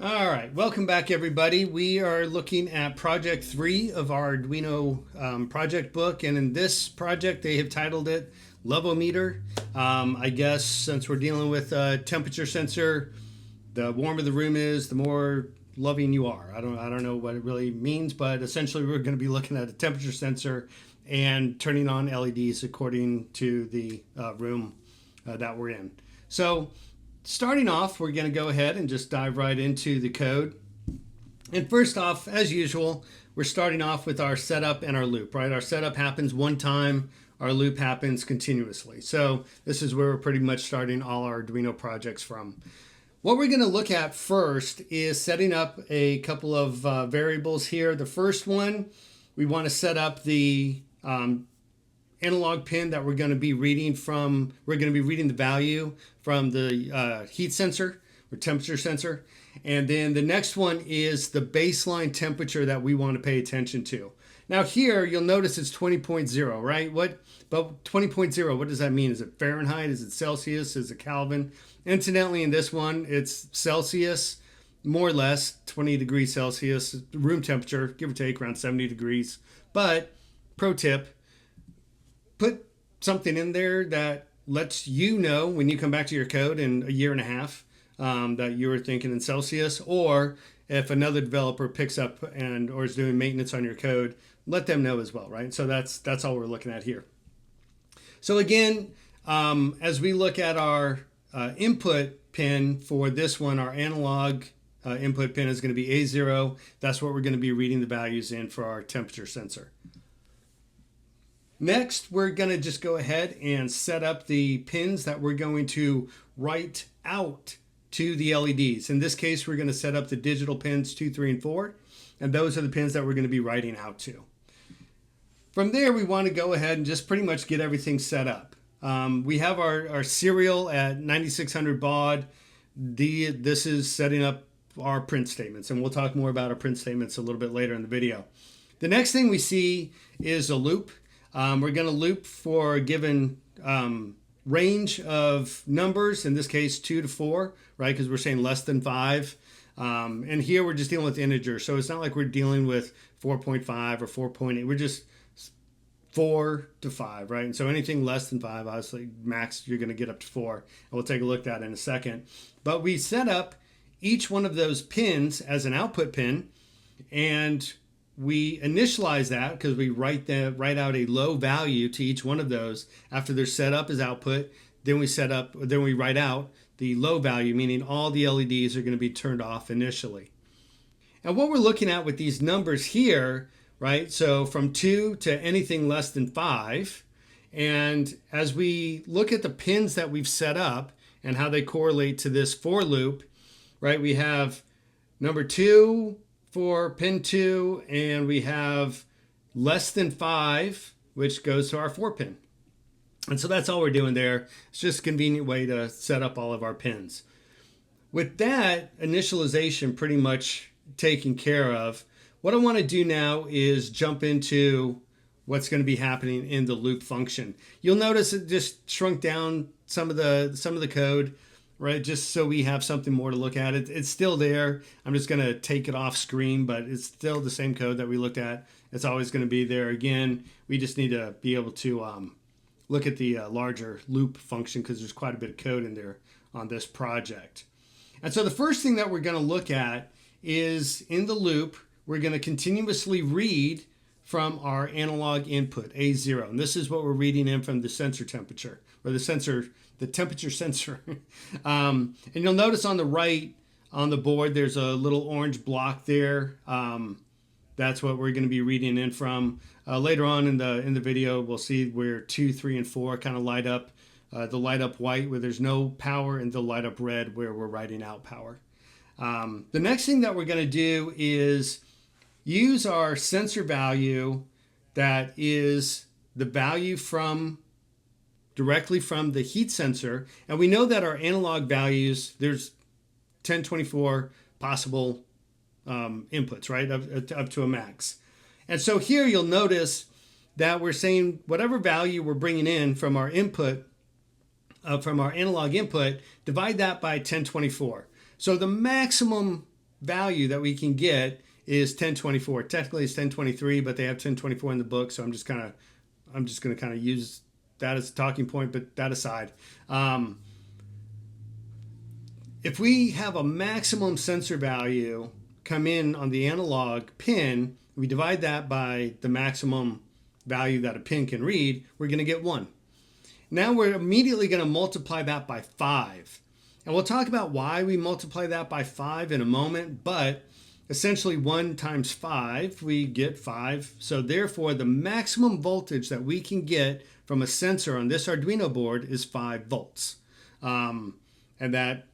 All right, welcome back everybody. We are looking at project 3 of our Arduino project book, and in this project they have titled it Levometer. I guess since we're dealing with a temperature sensor, the warmer the room is, the more loving you are. I don't know what it really means, but essentially we're going to be looking at a temperature sensor and turning on LEDs according to the room that we're in. So starting off, we're going to go ahead and just dive right into the code. And first off, as usual, we're starting off with our setup and our loop, right? Our setup happens one time, our loop happens continuously. So this is where we're pretty much starting all our Arduino projects from. What we're going to look at first is setting up a couple of variables here. The first one, we want to set up the analog pin that we're going to be reading from. We're going to be reading the value from the heat sensor or temperature sensor. And then the next one is the baseline temperature that we want to pay attention to. Now here, you'll notice it's 20.0, right? But 20.0, what does that mean? Is it Fahrenheit? Is it Celsius? Is it Kelvin? Incidentally, in this one, it's Celsius, more or less 20 degrees Celsius, room temperature, give or take around 70 degrees. But pro tip, put something in there that lets you know when you come back to your code in a year and a half that you were thinking in Celsius, or if another developer picks up and or is doing maintenance on your code, let them know as well, right? So that's all we're looking at here. So again, as we look at our input pin for this one, our analog input pin is going to be A0. That's what we're going to be reading the values in for our temperature sensor. Next, we're going to just go ahead and set up the pins that we're going to write out to the LEDs. In this case, we're going to set up the digital pins 2, 3, and 4, and those are the pins that we're going to be writing out to. From there, we want to go ahead and just pretty much get everything set up. We have our serial at 9600 baud. This is setting up our print statements, and we'll talk more about our print statements a little bit later in the video. The next thing we see is a loop. We're going to loop for a given range of numbers, in this case 2 to 4, right? Because we're saying less than 5. And here we're just dealing with integers. So it's not like we're dealing with 4.5 or 4.8. We're just 4 to 5, right? And so anything less than 5, obviously max, you're going to get up to 4. And we'll take a look at that in a second. But we set up each one of those pins as an output pin, and we initialize that because we write out a low value to each one of those after they're set up as output. Then we write out the low value, meaning all the LEDs are going to be turned off initially. And what we're looking at with these numbers here, right? So from 2 to anything less than 5. And as we look at the pins that we've set up and how they correlate to this for loop, right? We have number 2 for pin 2, and we have less than 5, which goes to our 4 pin. And so that's all we're doing there. It's just a convenient way to set up all of our pins. With that initialization pretty much taken care of, what I want to do now is jump into what's going to be happening in the loop function. You'll notice it just shrunk down some of the code, right? Just so we have something more to look at. It's still there. I'm just going to take it off screen, but it's still the same code that we looked at. It's always going to be there. Again, we just need to be able to look at the larger loop function because there's quite a bit of code in there on this project. And so the first thing that we're going to look at is in the loop, we're going to continuously read from our analog input, A0. And this is what we're reading in from the sensor temperature, or the temperature sensor. And you'll notice on the right on the board, there's a little orange block there. That's what we're going to be reading in from. Later on in the video, we'll see where 2, 3, and 4 kind of light up. They'll light up white where there's no power, and they'll light up red where we're writing out power. The next thing that we're going to do is use our sensor value that is the value directly from the heat sensor. And we know that our analog values, there's 1024 possible inputs, right? Up to a max. And so here you'll notice that we're saying whatever value we're bringing in from our input, from our analog input, divide that by 1024. So the maximum value that we can get is 1024. Technically it's 1023, but they have 1024 in the book, so I'm just going to kind of use that as a talking point. But that aside, if we have a maximum sensor value come in on the analog pin, we divide that by the maximum value that a pin can read, we're going to get 1. Now we're immediately going to multiply that by 5. And we'll talk about why we multiply that by 5 in a moment, but essentially 1 times 5, we get 5. So therefore, the maximum voltage that we can get from a sensor on this Arduino board is 5 volts. And that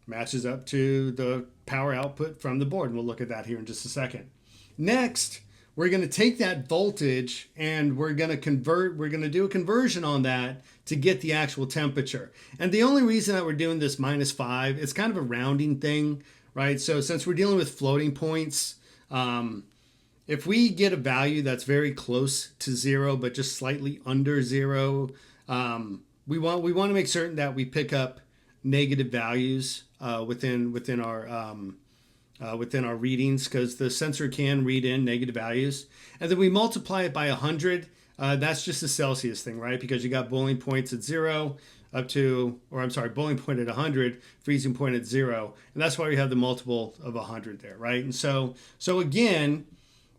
matches up to the power output from the board. And we'll look at that here in just a second. Next, we're going to take that voltage and we're going to do a conversion on that to get the actual temperature. And the only reason that we're doing this -5, it's kind of a rounding thing, right? So since we're dealing with floating points, if we get a value that's very close to 0, but just slightly under 0, we want to make certain that we pick up negative values within our readings, because the sensor can read in negative values. And then we multiply it by 100. That's just a Celsius thing, right? Because you got boiling points at 0 up to, boiling point at 100, freezing point at 0. And that's why we have the multiple of 100 there, right? And so again,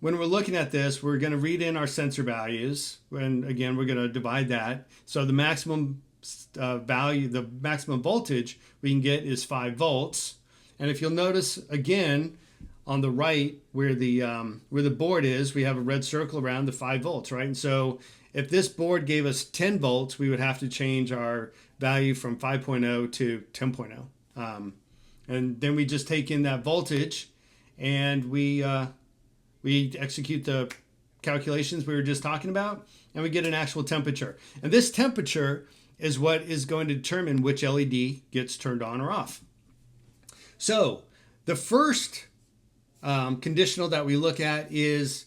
when we're looking at this, we're going to read in our sensor values. And again, we're going to divide that. So the maximum value, the maximum voltage we can get is 5 volts. And if you'll notice again on the right where the board is, we have a red circle around the 5 volts, right? And so if this board gave us 10 volts, we would have to change our value from 5.0 to 10.0. And then we just take in that voltage and we execute the calculations we were just talking about, and we get an actual temperature. And this temperature is what is going to determine which LED gets turned on or off. So the first conditional that we look at is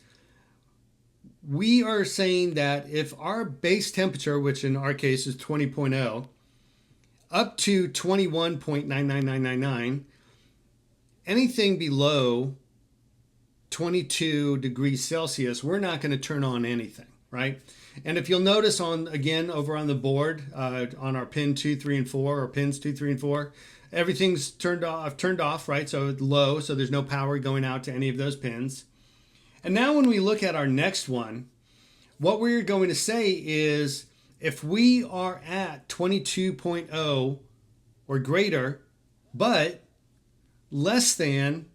we are saying that if our base temperature, which in our case is 20.0, up to 21.99999, anything below 22 degrees Celsius, we're not going to turn on anything, right? And if you'll notice over on the board, on our pin 2, 3, and 4, or pins 2, 3, and 4, everything's turned off, right? So it's low, so there's no power going out to any of those pins. And now when we look at our next one, what we're going to say is if we are at 22.0 or greater, but less than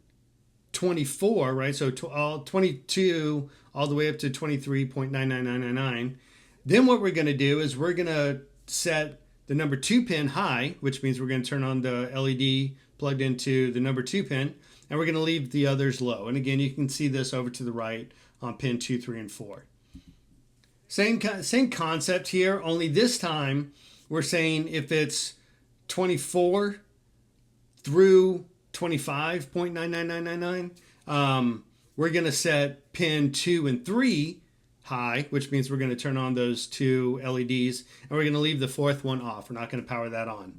24, right? So 22 all the way up to 23.99999. Then what we're going to do is we're going to set the number 2 pin high, which means we're going to turn on the LED plugged into the number 2 pin, and we're going to leave the others low. And again, you can see this over to the right on pin 2, 3, and 4. Same concept here, only this time we're saying if it's 24 through 25.99999, we're going to set pin 2 and 3 high, which means we're going to turn on those 2 LEDs, and we're going to leave the 4th one off. We're not going to power that on.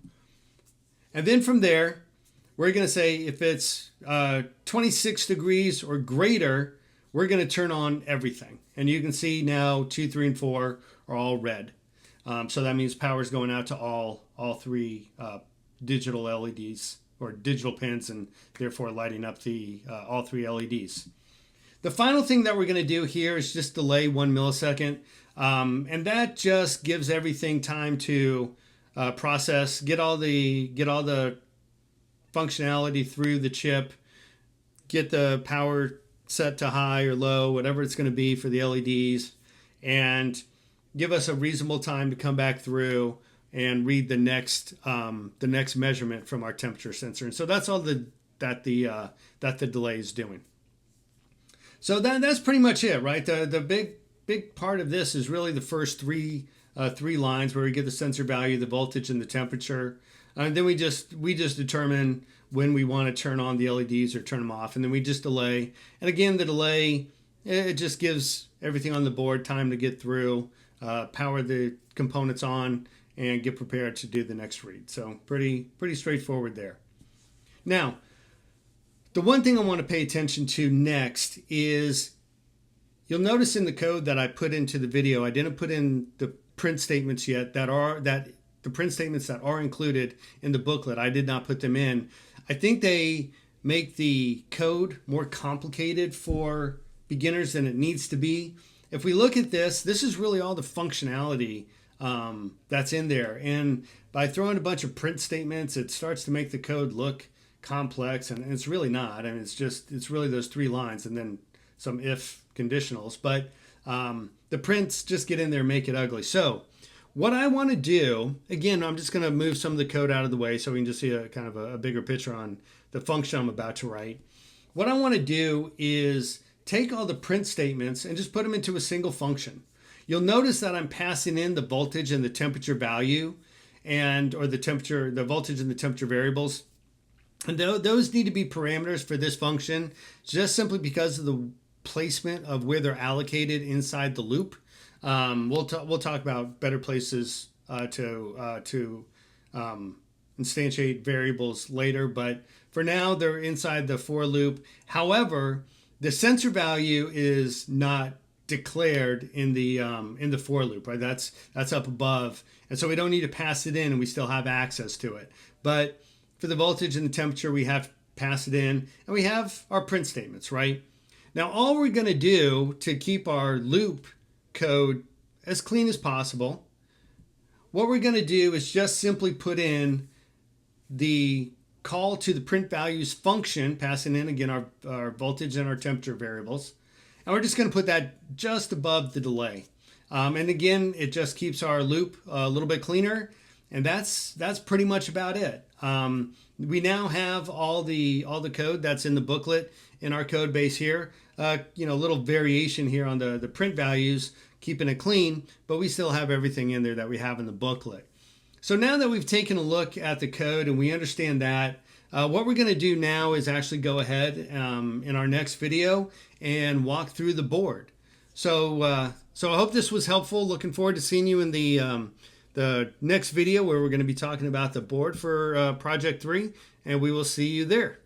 And then from there, we're going to say if it's 26 degrees or greater, we're going to turn on everything. And you can see now 2, 3, and 4 are all red. So that means power is going out to all 3 digital LEDs or digital pins, and therefore lighting up the all 3 LEDs. The final thing that we're going to do here is just delay 1 millisecond. And that just gives everything time to process, get all the functionality through the chip, get the power set to high or low, whatever it's going to be for the LEDs, and give us a reasonable time to come back through and read the next measurement from our temperature sensor. And so that's all that the delay is doing. So that's pretty much it, right? The big part of this is really the first three lines where we get the sensor value, the voltage, and the temperature. And then we just determine when we want to turn on the LEDs or turn them off, and then we just delay. And again, the delay, it just gives everything on the board time to get through, power the components on, and get prepared to do the next read. So pretty straightforward there. Now, The one thing I want to pay attention to next is you'll notice in the code that I put into the video, I didn't put in the print statements yet the print statements that are included in the booklet. I did not put them in. I think they make the code more complicated for beginners than it needs to be. If we look at this is really all the functionality that's in there. And by throwing a bunch of print statements, it starts to make the code look complex, and it's really not. I mean, it's really those 3 lines and then some if conditionals. But the prints just get in there and make it ugly. So what I want to do, again, I'm just going to move some of the code out of the way so we can just see a kind of a bigger picture on the function I'm about to write. What I want to do is take all the print statements and just put them into a single function. You'll notice that I'm passing in the voltage and the temperature value or the voltage and the temperature variables. And those need to be parameters for this function just simply because of the placement of where they're allocated inside the loop. We'll talk about better places to instantiate variables later, but for now they're inside the for loop. However, the sensor value is not declared in the for loop, right? That's up above, and so we don't need to pass it in, and we still have access to it. But for the voltage and the temperature, we have to pass it in, and we have our print statements, right? Now, all we're going to do to keep our loop code as clean as possible, what we're going to do is just simply put in the call to the print values function, passing in again our voltage and our temperature variables, and we're just going to put that just above the delay. And again, it just keeps our loop a little bit cleaner, and that's pretty much about it. We now have all the code that's in the booklet in our code base here. A little variation here on the print values, keeping it clean, but we still have everything in there that we have in the booklet. So now that we've taken a look at the code and we understand that, what we're going to do now is actually go ahead in our next video and walk through the board. So I hope this was helpful. Looking forward to seeing you in the next video where we're going to be talking about the board for Project 3, and we will see you there.